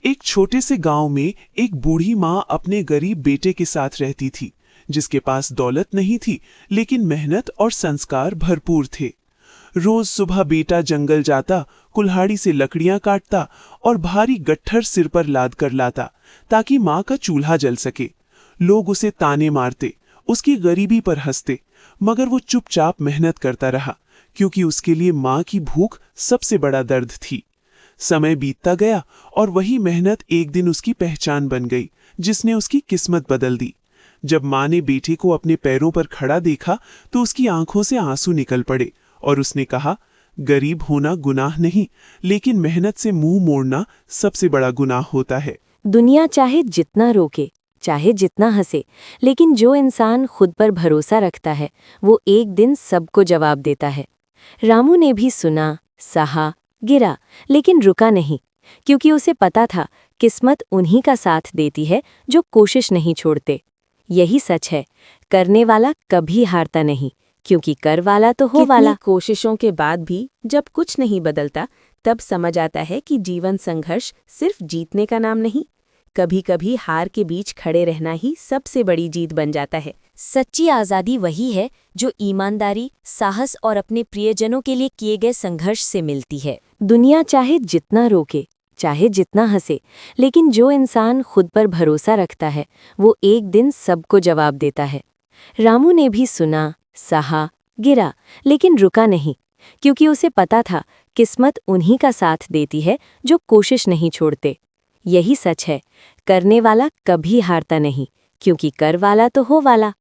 एक छोटे से गांव में एक बूढ़ी माँ अपने गरीब बेटे के साथ रहती थी, जिसके पास दौलत नहीं थी, लेकिन मेहनत और संस्कार भरपूर थे। रोज सुबह बेटा जंगल जाता, कुल्हाड़ी से लकड़ियां काटता और भारी गट्ठर सिर पर लाद कर लाता, ताकि माँ का चूल्हा जल सके। लोग उसे ताने मारते, उसकी गरीबी पर हंसते, मगर वो चुपचाप मेहनत करता रहा, क्योंकि उसके लिए माँ की भूख सबसे बड़ा दर्द थी। समय बीतता गया और वही मेहनत एक दिन उसकी पहचान बन गई, जिसने उसकी किस्मत बदल दी। जब माँ ने बेटे को अपने पैरों पर खड़ा देखा तो उसकी आंखों से आंसू निकल पड़े और उसने कहा, गरीब होना गुनाह नहीं, लेकिन मेहनत से मुंह मोड़ना सबसे बड़ा गुनाह होता है। दुनिया चाहे जितना रोके, चाहे जितना हंसे, लेकिन जो इंसान खुद पर भरोसा रखता है वो एक दिन सबको जवाब देता है। रामू ने भी सुना, सहा, गिरा, लेकिन रुका नहीं, क्योंकि उसे पता था किस्मत उन्हीं का साथ देती है जो कोशिश नहीं छोड़ते। यही सच है, करने वाला कभी हारता नहीं, क्योंकि कर वाला तो हो वाला। कोशिशों के बाद भी जब कुछ नहीं बदलता, तब समझ आता है कि जीवन संघर्ष सिर्फ जीतने का नाम नहीं, कभी कभी हार के बीच खड़े रहना ही सबसे बड़ी जीत बन जाता है। सच्ची आज़ादी वही है जो ईमानदारी, साहस और अपने प्रियजनों के लिए किए गए संघर्ष से मिलती है। दुनिया चाहे जितना रोके, चाहे जितना हंसे, लेकिन जो इंसान खुद पर भरोसा रखता है वो एक दिन सबको जवाब देता है। रामू ने भी सुना, सहा, गिरा, लेकिन रुका नहीं, क्योंकि उसे पता था किस्मत उन्हीं का साथ देती है जो कोशिश नहीं छोड़ते। यही सच है, करने वाला कभी हारता नहीं, क्योंकि कर वाला तो हो वाला।